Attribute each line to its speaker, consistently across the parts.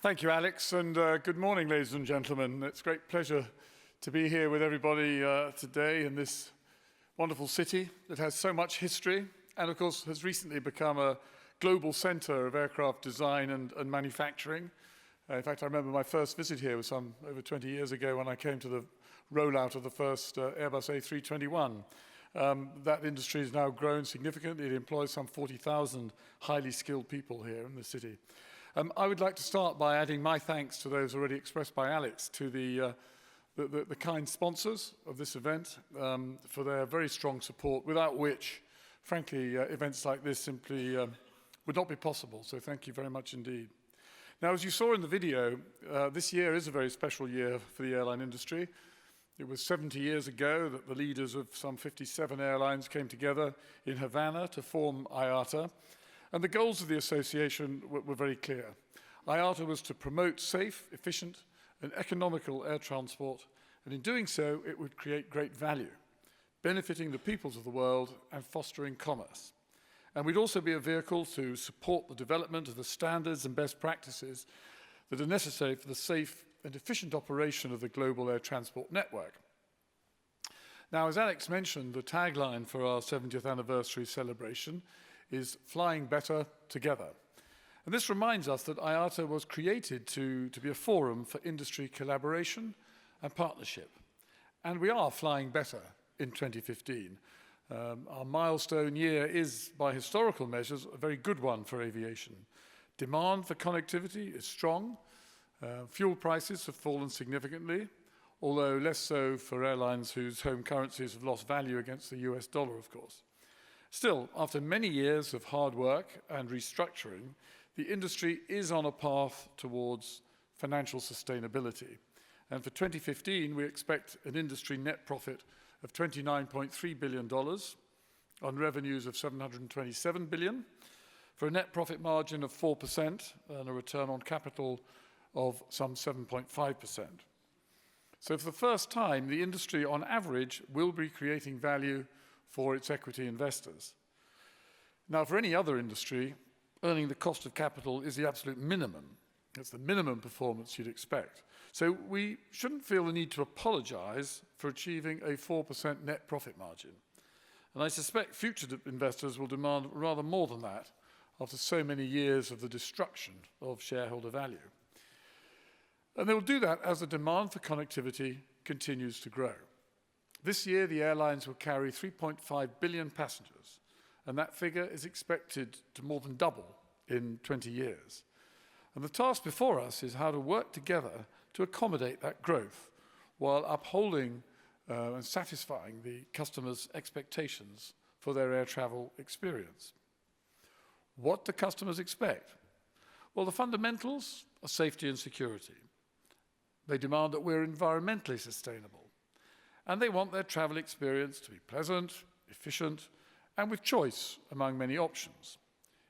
Speaker 1: Thank you, Alex, and good morning, ladies and gentlemen. It's a great pleasure to be here with everybody today in this wonderful city that has so much history and, of course, has recently become a global center of aircraft design and manufacturing. In fact, I remember my first visit here was over 20 years ago when I came to the rollout of the first Airbus A321. That industry has now grown significantly. It employs some 40,000 highly skilled people here in the city. I would like to start by adding my thanks to those already expressed by Alex, to the kind sponsors of this event for their very strong support, without which, frankly, events like this simply would not be possible. So thank you very much indeed. Now, as you saw in the video, this year is a very special year for the airline industry. It was 70 years ago that the leaders of some 57 airlines came together in Havana to form IATA. And the goals of the association were very clear. IATA was to promote safe, efficient, and economical air transport, and in doing so, it would create great value, benefiting the peoples of the world and fostering commerce. And we'd also be a vehicle to support the development of the standards and best practices that are necessary for the safe and efficient operation of the global air transport network. Now, as Alex mentioned, the tagline for our 70th anniversary celebration is "Flying Better Together." And this reminds us that IATA was created to be a forum for industry collaboration and partnership. And we are flying better in 2015. Our milestone year is, by historical measures, a very good one for aviation. Demand for connectivity is strong. Fuel prices have fallen significantly, although less so for airlines whose home currencies have lost value against the US dollar, of course. Still, after many years of hard work and restructuring, the industry is on a path towards financial sustainability. And for 2015, we expect an industry net profit of $29.3 billion on revenues of $727 billion, for a net profit margin of 4% and a return on capital of some 7.5%. So for the first time, the industry on average will be creating value for its equity investors. Now, for any other industry, earning the cost of capital is the absolute minimum. It's the minimum performance you'd expect. So we shouldn't feel the need to apologize for achieving a 4% net profit margin. And I suspect future investors will demand rather more than that after so many years of the destruction of shareholder value. And they will do that as the demand for connectivity continues to grow. This year, the airlines will carry 3.5 billion passengers, and that figure is expected to more than double in 20 years. And the task before us is how to work together to accommodate that growth while upholding and satisfying the customers' expectations for their air travel experience. What do customers expect? Well, the fundamentals are safety and security. They demand that we're environmentally sustainable. And they want their travel experience to be pleasant, efficient, and with choice among many options.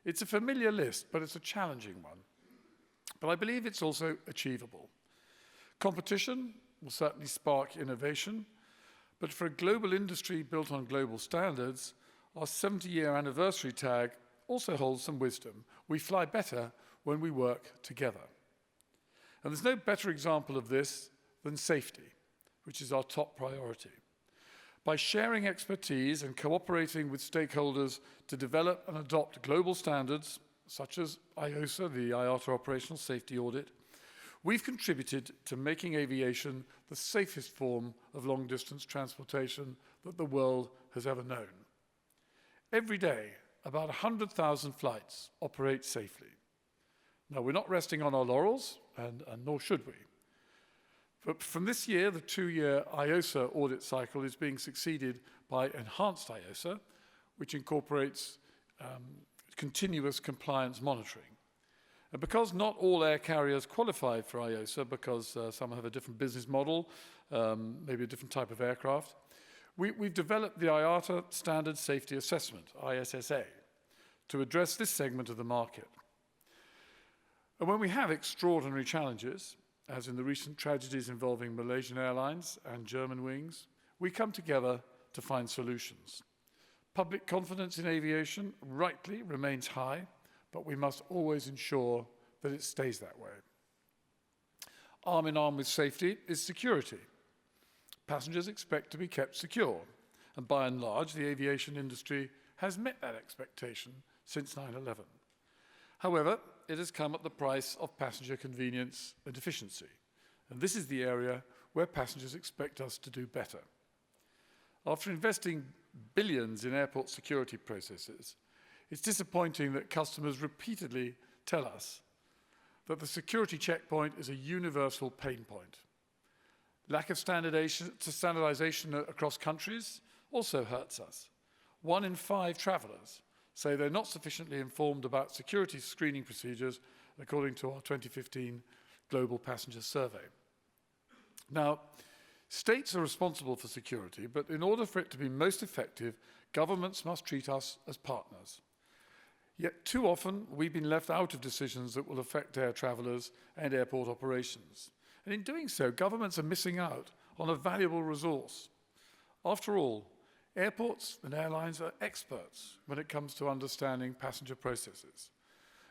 Speaker 1: It's a familiar list, but it's a challenging one. But I believe it's also achievable. Competition will certainly spark innovation, but for a global industry built on global standards, our 70-year anniversary tag also holds some wisdom. We fly better when we work together. And there's no better example of this than safety, which is our top priority. By sharing expertise and cooperating with stakeholders to develop and adopt global standards, such as IOSA, the IATA Operational Safety Audit, we've contributed to making aviation the safest form of long-distance transportation that the world has ever known. Every day, about 100,000 flights operate safely. Now, we're not resting on our laurels, and nor should we. But from this year, the 2-year IOSA audit cycle is being succeeded by enhanced IOSA, which incorporates continuous compliance monitoring. And because not all air carriers qualify for IOSA, because some have a different business model, maybe a different type of aircraft, we've developed the IATA Standard Safety Assessment, ISSA, to address this segment of the market. And when we have extraordinary challenges, as in the recent tragedies involving Malaysian Airlines and Germanwings, we come together to find solutions. Public confidence in aviation rightly remains high, but we must always ensure that it stays that way. arm in arm with safety, is security. Passengers expect to be kept secure, and by and large, the aviation industry has met that expectation since 9/11. However, it has come at the price of passenger convenience and efficiency, and this is the area where passengers expect us to do better. After investing billions in airport security processes, it's disappointing that customers repeatedly tell us that the security checkpoint is a universal pain point. Lack of standardization across countries also hurts us. 1 in 5 travelers say they're not sufficiently informed about security screening procedures, according to our 2015 Global Passenger Survey. Now, states are responsible for security, but in order for it to be most effective, governments must treat us as partners. Yet too often, we've been left out of decisions that will affect air travelers and airport operations. And in doing so, governments are missing out on a valuable resource. After all, airports and airlines are experts when it comes to understanding passenger processes.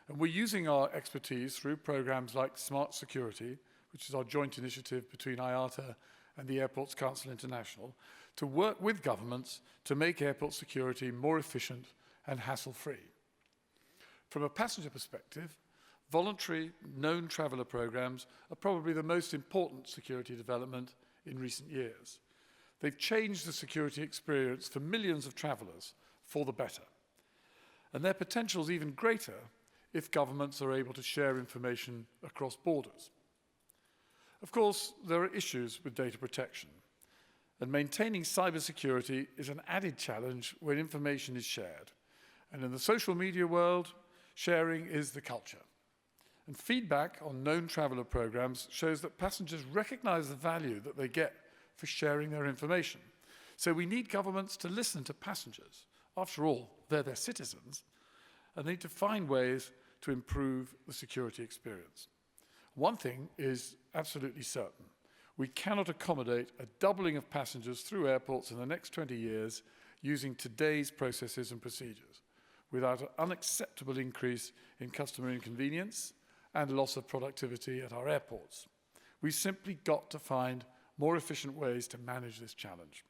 Speaker 1: And we're using our expertise through programs like Smart Security, which is our joint initiative between IATA and the Airports Council International, to work with governments to make airport security more efficient and hassle-free. From a passenger perspective, voluntary known traveller programs are probably the most important security development in recent years. They've changed the security experience for millions of travellers for the better. And their potential is even greater if governments are able to share information across borders. Of course, there are issues with data protection, and maintaining cybersecurity is an added challenge when information is shared. And in the social media world, sharing is the culture. And feedback on known traveller programs shows that passengers recognise the value that they get for sharing their information. So we need governments to listen to passengers. After all, they're their citizens, and they need to find ways to improve the security experience. One thing is absolutely certain. We cannot accommodate a doubling of passengers through airports in the next 20 years using today's processes and procedures, without an unacceptable increase in customer inconvenience and loss of productivity at our airports. We've simply got to find more efficient ways to manage this challenge.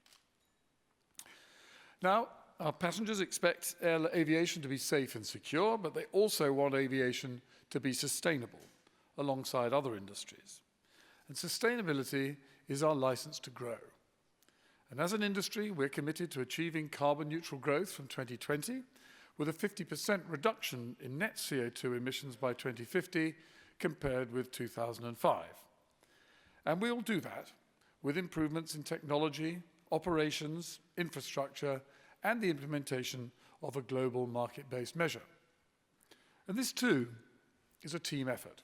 Speaker 1: Now, our passengers expect aviation to be safe and secure, but they also want aviation to be sustainable alongside other industries. And sustainability is our license to grow. And as an industry, we're committed to achieving carbon neutral growth from 2020, with a 50% reduction in net CO2 emissions by 2050 compared with 2005. And we will do that with improvements in technology, operations, infrastructure, and the implementation of a global market-based measure. And this too is a team effort.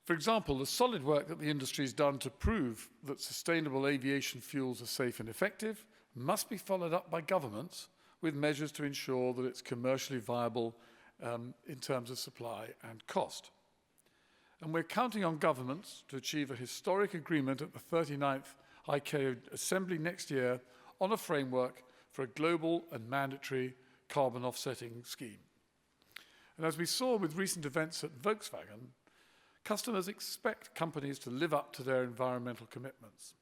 Speaker 1: For example, the solid work that the industry has done to prove that sustainable aviation fuels are safe and effective must be followed up by governments with measures to ensure that it's commercially viable in terms of supply and cost. And we're counting on governments to achieve a historic agreement at the 39th ICAO Assembly next year on a framework for a global and mandatory carbon offsetting scheme. And as we saw with recent events at Volkswagen, customers expect companies to live up to their environmental commitments.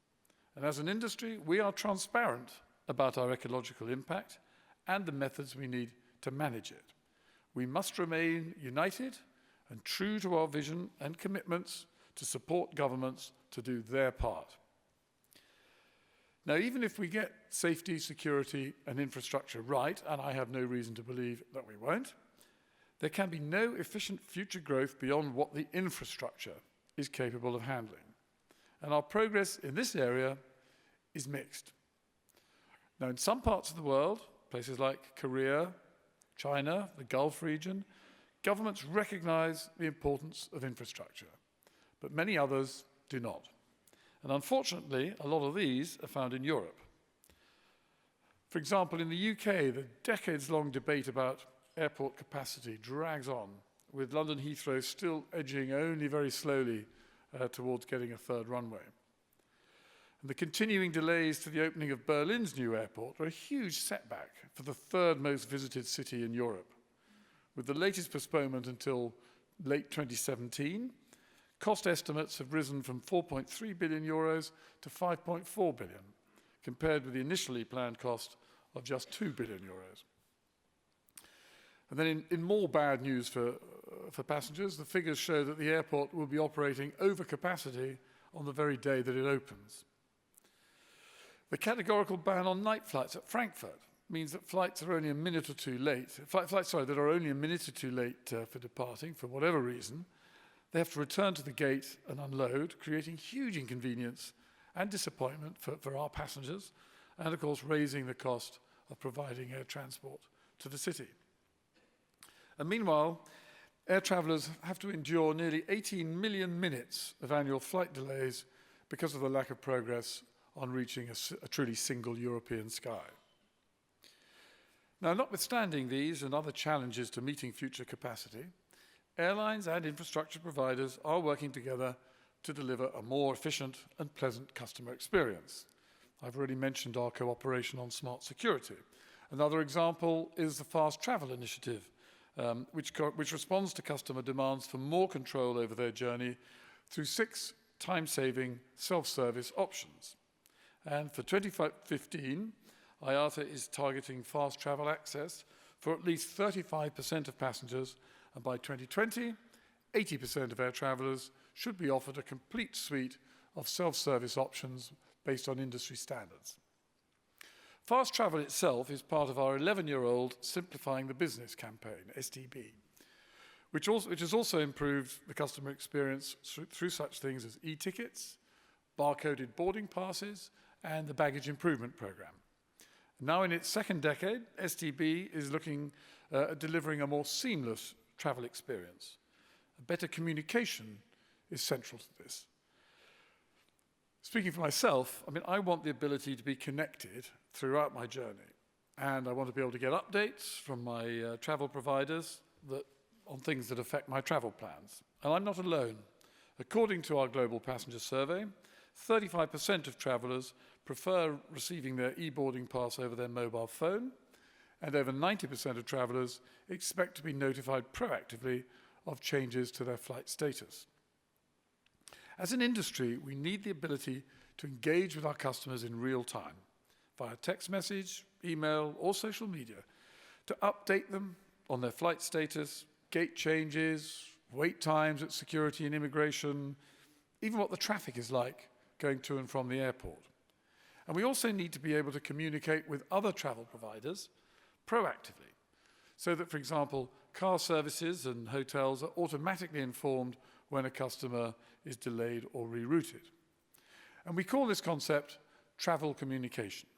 Speaker 1: And as an industry, we are transparent about our ecological impact and the methods we need to manage it. We must remain united and true to our vision and commitments to support governments to do their part. Now, even if we get safety, security, and infrastructure right, and I have no reason to believe that we won't, there can be no efficient future growth beyond what the infrastructure is capable of handling. And our progress in this area is mixed. Now, in some parts of the world, places like Korea, China, the Gulf region, governments recognize the importance of infrastructure, but many others do not. And unfortunately, a lot of these are found in Europe. For example, in the UK, the decades-long debate about airport capacity drags on, with London Heathrow still edging only very slowly towards getting a third runway. And the continuing delays to the opening of Berlin's new airport are a huge setback for the third most visited city in Europe. With the latest postponement until late 2017, Cost estimates have risen from 4.3 billion euros to 5.4 billion, compared with the initially planned cost of just 2 billion euros. And then in more bad news for passengers, the figures show that the airport will be operating over capacity on the very day that it opens. The categorical ban on night flights at Frankfurt means that flights are only a minute or two late. Flights that are only a minute or two late for departing, for whatever reason, they have to return to the gate and unload, creating huge inconvenience and disappointment for our passengers, and of course raising the cost of providing air transport to the city. And meanwhile, air travellers have to endure nearly 18 million minutes of annual flight delays because of the lack of progress on reaching a truly single European sky. Now, notwithstanding these and other challenges to meeting future capacity, airlines and infrastructure providers are working together to deliver a more efficient and pleasant customer experience. I've already mentioned our cooperation on smart security. Another example is the Fast Travel Initiative, which responds to customer demands for more control over their journey through 6 time-saving self-service options. And for 2015, IATA is targeting fast travel access for at least 35% of passengers, and by 2020, 80% of air travellers should be offered a complete suite of self-service options based on industry standards. Fast travel itself is part of our 11-year-old Simplifying the Business campaign, STB, which has also improved the customer experience through such things as e-tickets, barcoded boarding passes, and the baggage improvement program. Now in its second decade, STB is looking at delivering a more seamless travel experience. A better communication is central to this. Speaking for myself, I want the ability to be connected throughout my journey, and I want to be able to get updates from my travel providers on things that affect my travel plans. And I'm not alone. According to our global passenger survey, 35% of travellers prefer receiving their e-boarding pass over their mobile phone, and over 90% of travellers expect to be notified proactively of changes to their flight status. As an industry, we need the ability to engage with our customers in real time, via text message, email, or social media, to update them on their flight status, gate changes, wait times at security and immigration, even what the traffic is like going to and from the airport. And we also need to be able to communicate with other travel providers proactively, so that, for example, car services and hotels are automatically informed when a customer is delayed or rerouted. And we call this concept travel communication.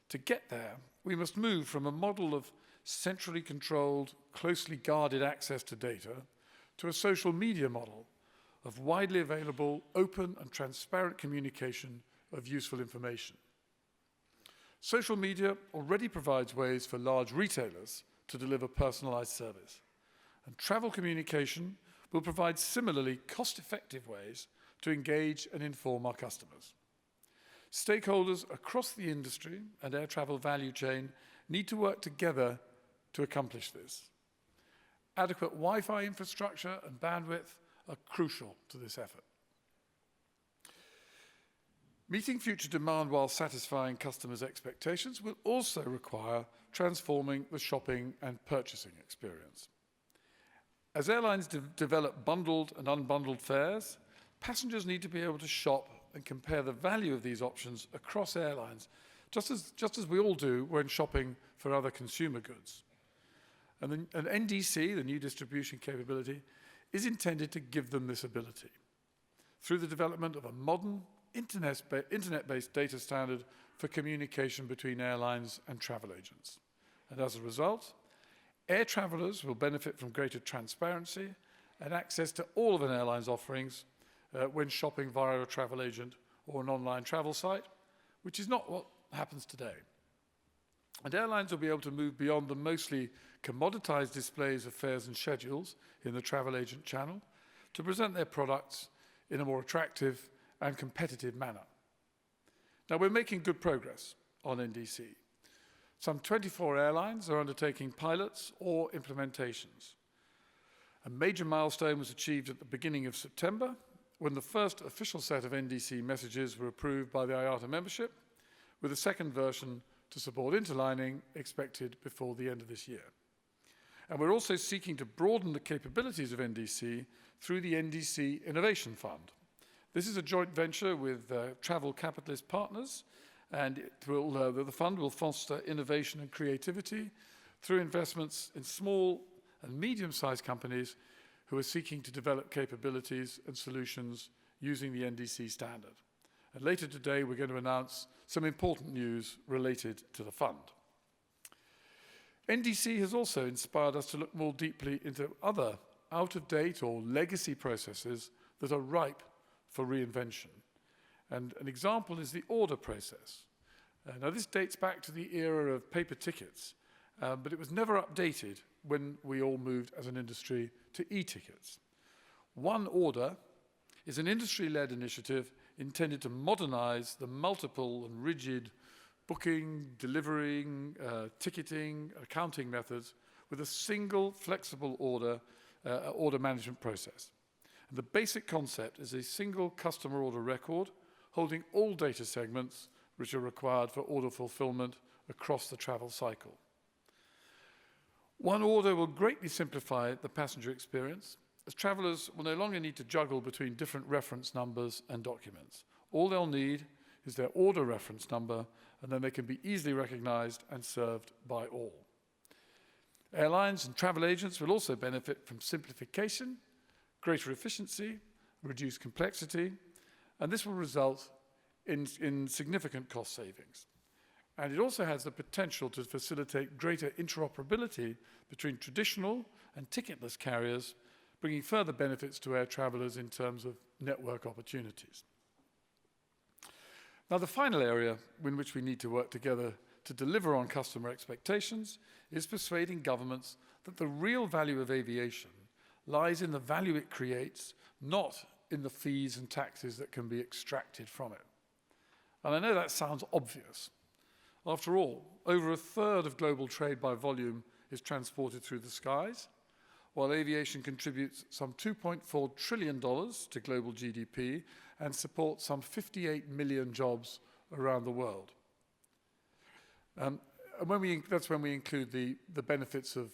Speaker 1: To get there, we must move from a model of centrally controlled, closely guarded access to data to a social media model of widely available, open and transparent communication of useful information. Social media already provides ways for large retailers to deliver personalized service, and travel communication will provide similarly cost-effective ways to engage and inform our customers. Stakeholders across the industry and air travel value chain need to work together to accomplish this. Adequate Wi-Fi infrastructure and bandwidth are crucial to this effort. Meeting future demand while satisfying customers' expectations will also require transforming the shopping and purchasing experience. As airlines develop bundled and unbundled fares, passengers need to be able to shop and compare the value of these options across airlines, just as we all do when shopping for other consumer goods. And NDC, the new distribution capability, is intended to give them this ability through the development of a modern, internet-based data standard for communication between airlines and travel agents. And as a result, air travellers will benefit from greater transparency and access to all of an airline's offerings when shopping via a travel agent or an online travel site, which is not what happens today. And airlines will be able to move beyond the mostly commoditized displays of fares and schedules in the travel agent channel to present their products in a more attractive and competitive manner. Now, we're making good progress on NDC. Some 24 airlines are undertaking pilots or implementations. A major milestone was achieved at the beginning of September, when the first official set of NDC messages were approved by the IATA membership, with a second version to support interlining expected before the end of this year. And we're also seeking to broaden the capabilities of NDC through the NDC Innovation Fund. This is a joint venture with travel capitalist partners, and the fund will foster innovation and creativity through investments in small and medium-sized companies who are seeking to develop capabilities and solutions using the NDC standard. And later today, we're going to announce some important news related to the fund. NDC has also inspired us to look more deeply into other out-of-date or legacy processes that are ripe for reinvention. And an example is the order process. Now, this dates back to the era of paper tickets, but it was never updated when we all moved as an industry to e-tickets. One Order is an industry-led initiative intended to modernize the multiple and rigid booking, delivering, ticketing, accounting methods with a single flexible order management process. And the basic concept is a single customer order record holding all data segments which are required for order fulfillment across the travel cycle. One Order will greatly simplify the passenger experience, as travelers will no longer need to juggle between different reference numbers and documents. All they'll need is their order reference number, and then they can be easily recognized and served by all. Airlines and travel agents will also benefit from simplification, greater efficiency, reduced complexity, and this will result in significant cost savings. And it also has the potential to facilitate greater interoperability between traditional and ticketless carriers, bringing further benefits to air travelers in terms of network opportunities. Now, the final area in which we need to work together to deliver on customer expectations is persuading governments that the real value of aviation lies in the value it creates, not in the fees and taxes that can be extracted from it. And I know that sounds obvious. After all, over a third of global trade by volume is transported through the skies, while aviation contributes some $2.4 trillion to global GDP and supports some 58 million jobs around the world. And that's when we include the benefits of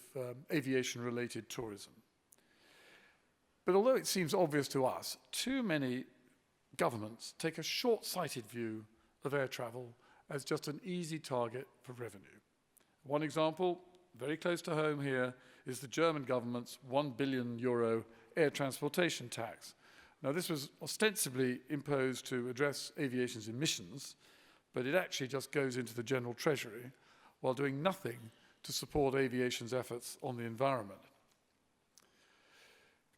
Speaker 1: aviation-related tourism. But although it seems obvious to us, too many governments take a short-sighted view of air travel as just an easy target for revenue. One example, very close to home here, is the German government's €1 billion air transportation tax. Now, this was ostensibly imposed to address aviation's emissions, but it actually just goes into the general treasury while doing nothing to support aviation's efforts on the environment.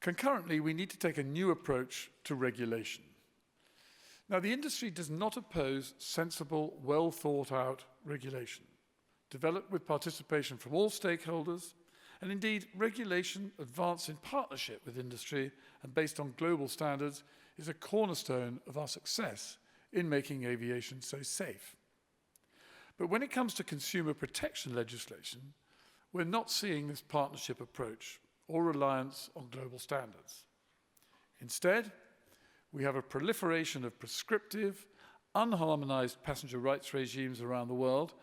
Speaker 1: Concurrently, we need to take a new approach to regulation. Now, the industry does not oppose sensible, well-thought-out regulation, developed with participation from all stakeholders, and indeed, regulation advanced in partnership with industry and based on global standards is a cornerstone of our success in making aviation so safe. But when it comes to consumer protection legislation, we're not seeing this partnership approach or reliance on global standards. Instead, we have a proliferation of prescriptive, unharmonized passenger rights regimes around the world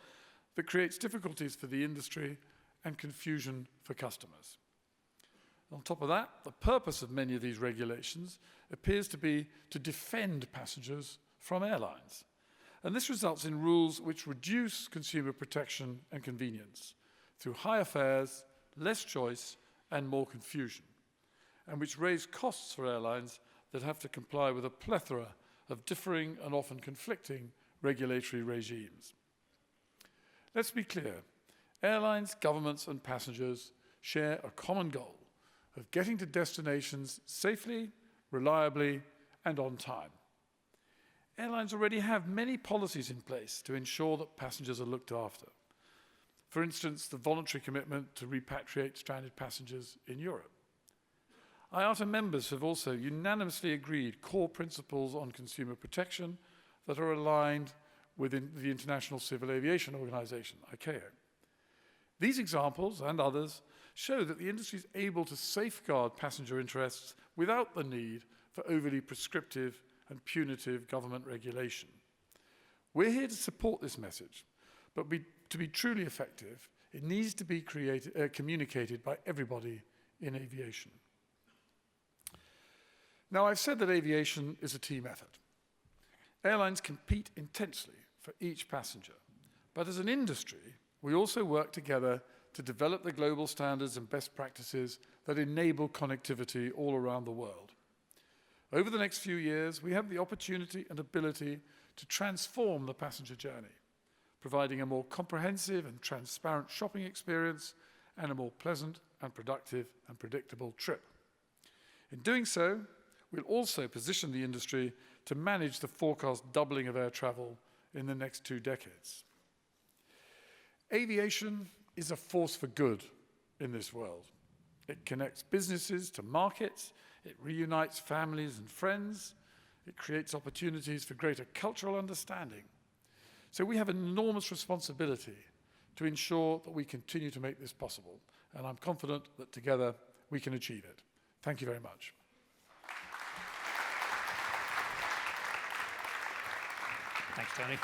Speaker 1: that creates difficulties for the industry and confusion for customers. On top of that, the purpose of many of these regulations appears to be to defend passengers from airlines. And this results in rules which reduce consumer protection and convenience through higher fares, less choice, and more confusion, and which raise costs for airlines that have to comply with a plethora of differing and often conflicting regulatory regimes. Let's be clear, airlines, governments, and passengers share a common goal of getting to destinations safely, reliably, and on time. Airlines already have many policies in place to ensure that passengers are looked after. For instance, the voluntary commitment to repatriate stranded passengers in Europe. IATA members have also unanimously agreed core principles on consumer protection that are aligned with the International Civil Aviation Organization, ICAO. These examples and others show that the industry is able to safeguard passenger interests without the need for overly prescriptive and punitive government regulation. We're here to support this message, but to be truly effective, it needs to be communicated by everybody in aviation. Now, I've said that aviation is a team effort. Airlines compete intensely for each passenger, but as an industry, we also work together to develop the global standards and best practices that enable connectivity all around the world. Over the next few years, we have the opportunity and ability to transform the passenger journey, providing a more comprehensive and transparent shopping experience and a more pleasant and productive and predictable trip. In doing so, we'll also position the industry to manage the forecast doubling of air travel in the next 2 decades. Aviation is a force for good in this world. It connects businesses to markets, it reunites families and friends, it creates opportunities for greater cultural understanding. So we have an enormous responsibility to ensure that we continue to make this possible, and I'm confident that together we can achieve it. Thank you very much.
Speaker 2: Thanks, Tony.